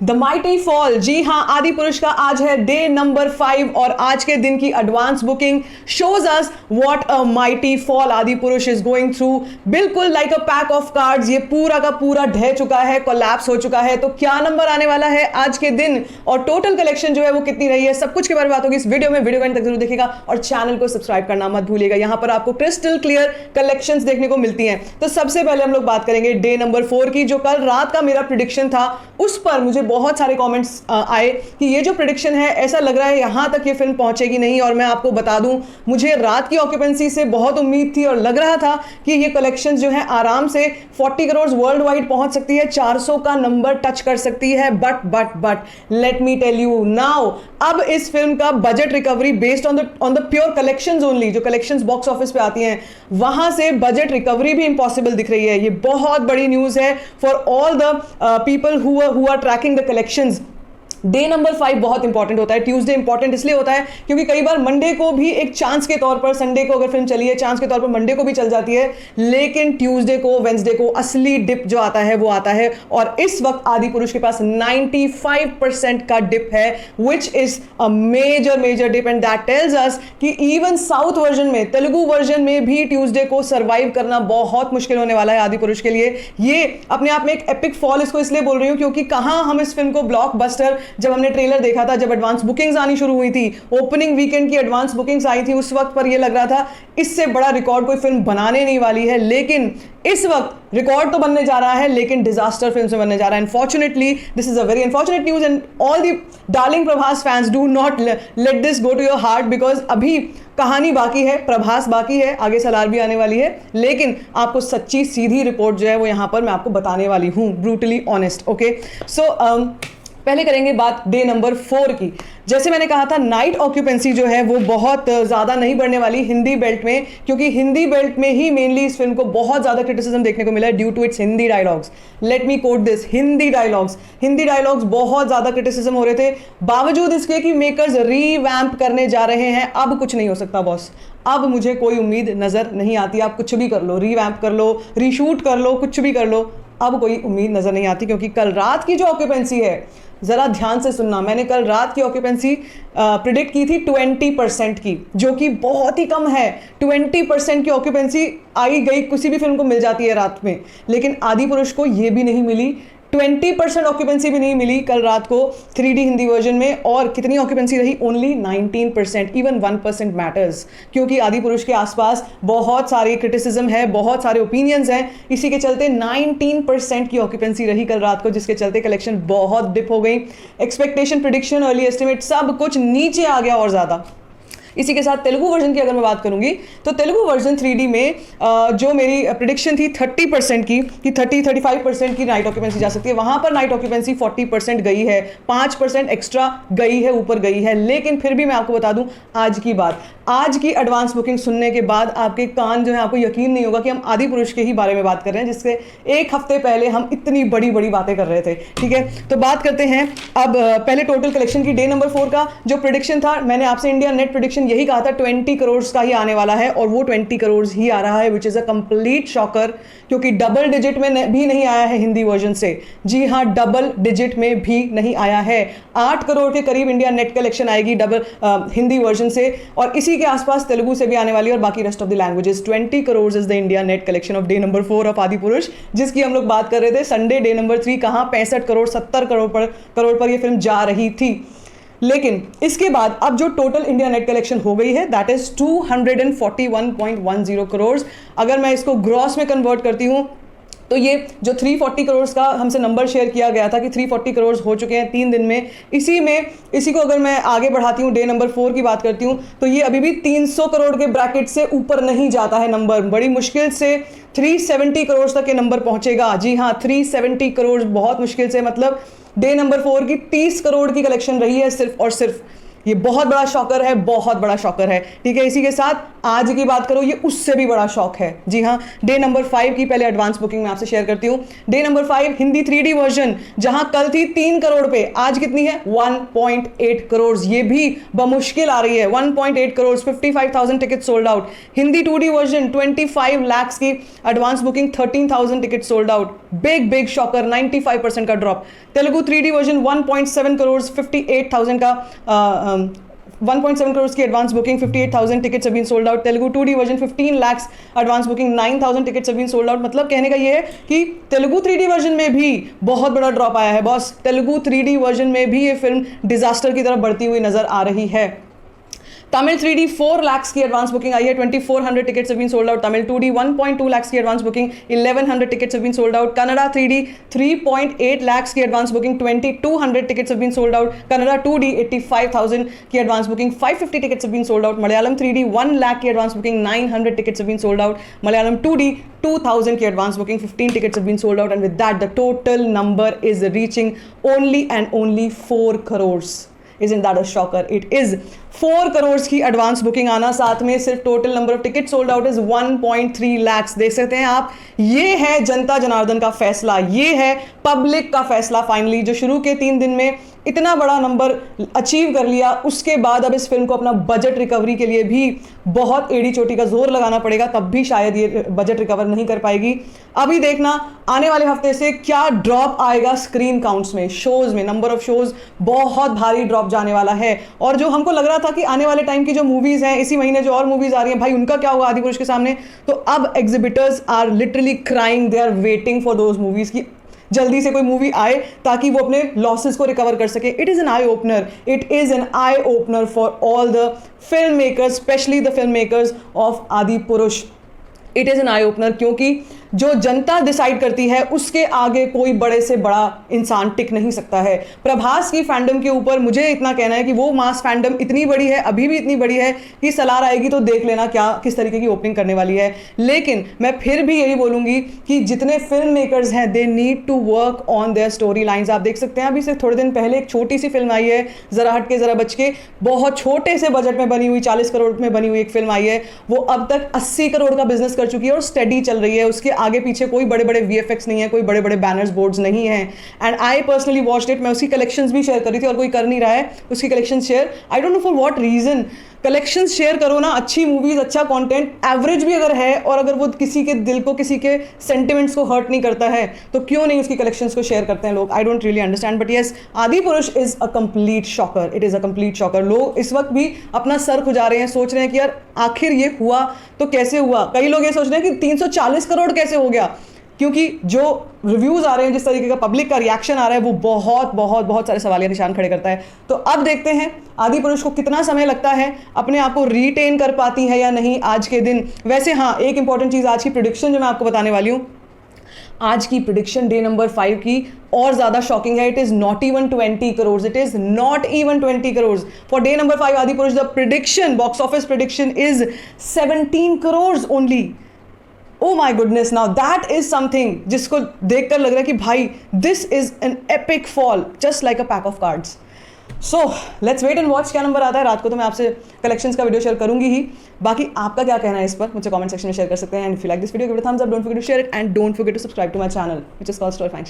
The mighty fall, जी हाँ, आदि पुरुष का आज है डे नंबर 5 और आज के दिन की advance booking shows us what a mighty fall आदि पुरुष इज गोइंग थ्रू। बिल्कुल like a pack of cards ये पूरा का पूरा ढह चुका है, कोलैप्स हो चुका है। तो क्या नंबर आने वाला है आज के दिन और टोटल कलेक्शन जो है वो कितनी रही है, सब कुछ के बारे में बात होगी इस वीडियो में। वीडियो को अंत तक जरूर देखिएगा और चैनल को सब्सक्राइब करना मत भूलिएगा। यहां पर आपको क्रिस्टल क्लियर कलेक्शंस देखने को मिलती हैं। तो सबसे पहले हम लोग बात करेंगे डे नंबर 4 की, जो कल रात का मेरा प्रिडिक्शन था। उस पर मुझे बहुत सारे कमेंट्स आए कि ये जो प्रेडिक्शन है ऐसा लग रहा है यहां तक ये फिल्म पहुंचेगी नहीं। और मैं आपको बता दूं, मुझे रात की ऑक्यूपेंसी से बहुत उम्मीद थी और लग रहा था कि ये कलेक्शन जो है आराम से 40 करोड़ वर्ल्ड वाइड पहुंच सकती है, 400 का नंबर टच कर सकती है। But let me tell you now, अब इस फिल्म का budget recovery based on the pure collections only, जो कलेक्शंस बॉक्स ऑफिस पे आती हैं, वहां से बजट रिकवरी भी इंपॉसिबल दिख रही है। ये बहुत बड़ी न्यूज है for all the people who are tracking the collections. Day number 5 बहुत इंपॉर्टेंट होता है। ट्यूसडे इंपॉर्टेंट इसलिए होता है क्योंकि कई बार मंडे को भी एक चांस के तौर पर, संडे को अगर फिल्म चली है चांस के तौर पर मंडे को भी चल जाती है, लेकिन ट्यूसडे को, वेंसडे को असली डिप जो आता है वो आता है। और इस वक्त आदि पुरुष के पास 95% का डिप है, which is a major dip, and that tells us कि इवन साउथ वर्जन में, तेलुगु वर्जन में भी ट्यूसडे को सर्वाइव करना बहुत मुश्किल होने वाला है आदि पुरुष के लिए। ये अपने आप में एक एपिक फॉल इसको इसलिए बोल रही हूं क्योंकि कहां हम इस फिल्म को ब्लॉकबस्टर, जब हमने ट्रेलर देखा था, जब एडवांस बुकिंग्स आनी शुरू हुई थी, ओपनिंग वीकेंड की एडवांस बुकिंग्स आई थी, उस वक्त पर यह लग रहा था इससे बड़ा रिकॉर्ड कोई फिल्म बनाने नहीं वाली है। लेकिन इस वक्त रिकॉर्ड तो बनने जा रहा है लेकिन डिजास्टर फिल्म से बनने जा रहा है। Unfortunately this is a very unfortunate news and all the darling Prabhas fans do not let this go to your heart, because अभी कहानी बाकी है, प्रभास बाकी है, आगे सलार भी आने वाली है, लेकिन आपको सच्ची सीधी रिपोर्ट जो है वो यहां पर मैं आपको बताने वाली हूं, ब्रूटली ऑनेस्ट। ओके, सो पहले करेंगे बात डे नंबर 4 की। जैसे मैंने कहा था, नाइट ऑक्यूपेंसी जो है वो बहुत ज़्यादा नहीं बढ़ने वाली हिंदी बेल्ट में, क्योंकि हिंदी बेल्ट में ही मेनली इस फिल्म को बहुत ज़्यादा क्रिटिसिज्म देखने को मिला है due to its Hindi dialogues. Let me quote this, Hindi dialogues बहुत ज़्यादा क्रिटिसिज्म हो रहे थे, बावजूद इसके कि मेकर्स रीवैम्प करने जा रहे हैं। अब कुछ नहीं हो सकता बॉस, अब मुझे कोई उम्मीद नज़र नहीं आती। आप कुछ भी कर लो, रीवैम्प कर लो, रीशूट कर लो, कुछ भी कर लो, अब कोई उम्मीद नज़र नहीं आती। क्योंकि कल रात की जो ऑक्यूपेंसी है, ज़रा ध्यान से सुनना, मैंने कल रात की ऑक्यूपेंसी प्रिडिक्ट की थी 20% की, जो कि बहुत ही कम है। 20% की ऑक्यूपेंसी आई गई किसी भी फिल्म को मिल जाती है रात में, लेकिन आदि पुरुष को ये भी नहीं मिली, 20% ऑक्यूपेंसी भी नहीं मिली कल रात को 3D हिंदी वर्जन में। और कितनी ऑक्यूपेंसी रही? ओनली 19%। इवन 1% मैटर्स, क्योंकि आदि पुरुष के आसपास बहुत सारे क्रिटिसिज्म है, बहुत सारे ओपिनियंस हैं। इसी के चलते 19% की ऑक्यूपेंसी रही कल रात को, जिसके चलते कलेक्शन बहुत डिप हो गई। एक्सपेक्टेशन, प्रिडिक्शन, अर्ली एस्टिमेट सब कुछ नीचे आ गया और ज़्यादा। इसी के साथ तेलुगु वर्जन की अगर मैं बात करूंगी तो तेलुगु वर्जन 3D में जो मेरी प्रिडिक्शन थी 30% की, कि 30-35% की नाइट ऑक्यूपेंसी जा सकती है, वहां पर नाइट ऑक्यूपेंसी 40% गई है, 5% एक्स्ट्रा गई है, ऊपर गई है। लेकिन फिर भी मैं आपको बता दूं, आज की बात, आज की एडवांस बुकिंग सुनने के बाद आपके कान जो है, आपको यकीन नहीं होगा कि हम आदि पुरुष के ही बारे में बात कर रहे हैं, जिससे एक हफ्ते पहले हम इतनी बड़ी बड़ी बातें कर रहे थे। ठीक है, तो बात करते हैं अब पहले टोटल कलेक्शन की। डे नंबर 4 का जो प्रिडिक्शन था, मैंने आपसे इंडिया नेट प्रिडिक्शन यही कहा था 20 करोड़ का ही आने वाला है, और वो 20 करोड़ ही आ रहा है, which is a complete shocker, क्योंकि डबल डिजिट में भी नहीं आया है हिंदी वर्जन से। जी हाँ, डबल डिजिट में भी नहीं आया है। 8 करोड़ के करीब इंडिया नेट कलेक्शन आएगी डबल हिंदी वर्जन से, और इसी के आसपास तेलुगु से भी आने वाली है, और बाकी rest of the languages. 20 crore is the India net collection of day number 4 of आदि पुरुष, जिसकी हम लोग बात कर रहे थे संडे डे नंबर 3। कहां 65 करोड़ 70 करोड़ पर यह फिल्म जा रही थी। लेकिन इसके बाद अब जो टोटल इंडिया नेट कलेक्शन हो गई है, दैट इज 241.10 करोड़। अगर मैं इसको ग्रॉस में कन्वर्ट करती हूं तो ये जो 340 करोड़ का हमसे नंबर शेयर किया गया था कि 340 करोड़ हो चुके हैं 3 दिन में, इसी को अगर मैं आगे बढ़ाती हूँ, डे नंबर 4 की बात करती हूँ, तो ये अभी भी 300 करोड़ के ब्रैकेट से ऊपर नहीं जाता है नंबर। बड़ी मुश्किल से 370 करोड़ तक के नंबर पहुंचेगा। जी हाँ, 370 करोड़ बहुत मुश्किल से, मतलब डे नंबर 4 की 30 करोड़ की कलेक्शन रही है सिर्फ और सिर्फ। ये बहुत बड़ा शॉकर है, बहुत बड़ा शॉकर है। ठीक है, इसी के साथ आज की बात करो, ये उससे भी बड़ा शॉक है। जी हाँ, डे नंबर 5 की पहले एडवांस बुकिंग में आपसे शेयर करती हूँ। Day number 5 Hindi 3D version, जहां कल थी 3 करोड़ पे, आज कितनी है 1.8 करोड़। ये भी बमुश्किल आ रही है 1.8 crore. 55,000 ticket sold out. Hindi 2D version 25 lakh की advance booking, 13,000 ticket sold out. Big big shocker, 95% का drop. Telugu 3D version 1.7 crore, 58,000 का 1.7 करोड़ की advance booking, 58,000 tickets have been sold out. Telugu 2D version 15 lakh advance booking, 9,000 tickets have been sold out. मतलब कहने का ये है कि तेलुगु 3D वर्जन में भी बहुत बड़ा ड्रॉप आया है बॉस। तेलुगु 3D वर्जन में भी ये फिल्म डिजास्टर की तरफ बढ़ती हुई नजर आ रही है। तमिल 3D 4 लाख की एडवांस बुकिंग आई है, 2400 tickets have been sold out. Tamil 2D 1.2 lakh की advance booking, 1100 tickets have been sold out. Kannada 3D 3.8 lakh की advance booking, 2200 tickets have been sold out. Kannada 2D 85,000 की advance booking, 550 tickets have been sold out. Malayalam 3D 1 lakh की advance booking, 900 tickets have been sold out. Malayalam 2D 2,000 की advance booking, 15 tickets have been sold out, and with that the total number is reaching only 4 crores. Isn't that a shocker? It is 4 crore की advance booking आना, साथ में सिर्फ total number of ticket sold out is 1.3 lakh. देख सकते हैं आप, ये है जनता जनार्दन का फैसला, ये है पब्लिक का फैसला फाइनली, जो शुरू के 3 दिन में इतना बड़ा नंबर अचीव कर लिया। उसके बाद अब इस फिल्म को अपना बजट रिकवरी के लिए भी बहुत एड़ी चोटी का जोर लगाना पड़ेगा, तब भी शायद ये बजट रिकवर नहीं कर पाएगी। अभी देखना आने वाले हफ्ते से क्या ड्रॉप आएगा स्क्रीन काउंट्स में, शोज में, नंबर ऑफ शोज बहुत भारी ड्रॉप जाने वाला है। और जो हमको लग रहा था कि आने वाले टाइम की जो मूवीज हैं, इसी महीने जो और मूवीज आ रही हैं, भाई उनका क्या होगा आदिपुरुष के सामने, तो अब exhibitors are literally crying, they are waiting for those movies की जल्दी से कोई मूवी आए ताकि वो अपने लॉसेस को रिकवर कर सके। It is an eye opener, it is an eye opener for all the film makers, specially the film makers of Adipurush. It is an eye opener, क्योंकि जो जनता डिसाइड करती है उसके आगे कोई बड़े से बड़ा इंसान टिक नहीं सकता है। प्रभास की फैंडम के ऊपर मुझे इतना कहना है कि वो मास फैंडम इतनी बड़ी है, अभी भी इतनी बड़ी है कि सलार आएगी तो देख लेना क्या किस तरीके की ओपनिंग करने वाली है। लेकिन मैं फिर भी यही बोलूंगी कि जितने फिल्म मेकर्स हैं, they need to work on their story lines. आप देख सकते हैं अभी से थोड़े दिन पहले एक छोटी सी फिल्म आई है, जरा हट के जरा बच के, बहुत छोटे से बजट में बनी हुई, 40 करोड़ में बनी हुई एक फिल्म आई है, वो अब तक 80 करोड़ का बिजनेस कर चुकी है और स्टडी चल रही है। उसके आगे पीछे कोई बड़े बड़े VFX नहीं है, कोई बड़े बड़े बैनर्स बोर्ड्स नहीं है। And I personally watched it. मैं उसकी कलेक्शंस भी शेयर कर रही थी और कोई कर नहीं रहा है उसकी collection share. I don't know for what reason. Collections share करो ना, अच्छी मूवीज, अच्छा कंटेंट, एवरेज भी अगर है और अगर वो किसी के दिल को, किसी के सेंटिमेंट्स को हर्ट नहीं करता है, तो क्यों नहीं उसकी कलेक्शंस को शेयर करते हैं लोग। I don't really understand, but yes, Adipurush is a complete shocker. It is a complete shocker. लोग इस वक्त भी अपना सर खुजा रहे हैं, सोच रहे हैं कि यार आखिर ये हुआ तो कैसे हुआ। कई लोग ये सोच रहे हैं कि 340 करोड़ कैसे हो गया, क्योंकि जो रिव्यूज आ रहे हैं, जिस तरीके का पब्लिक का रिएक्शन आ रहा है, वो बहुत बहुत बहुत सारे सवालिया निशान खड़े करता है। तो अब देखते हैं आदिपुरुष को कितना समय लगता है, अपने आप को रिटेन कर पाती है या नहीं आज के दिन। वैसे हाँ, एक इंपॉर्टेंट चीज, आज की प्रेडिक्शन जो मैं आपको बताने वाली हूँ, आज की प्रेडिक्शन डे नंबर 5 की और ज्यादा शॉकिंग है। It is not even 20 crore. It is not even 20 crore for day number 5 Adipurush. The prediction, box office prediction is 17 crore only. Oh my goodness, now that is something जिसको देखकर लग रहा है कि भाई this is an epic fall, just like a pack of cards. So let's wait and watch क्या number आता है। रात को तो मैं आपसे कलेक्शंस का वीडियो शेयर करूंगी ही। बाकी आपका क्या कहना है इस पर मुझे कमेंट सेक्शन में शेयर कर सकते हैं। And if you like this video, give it a thumbs up, don't forget to share it and don't forget to subscribe to my channel which is called story find.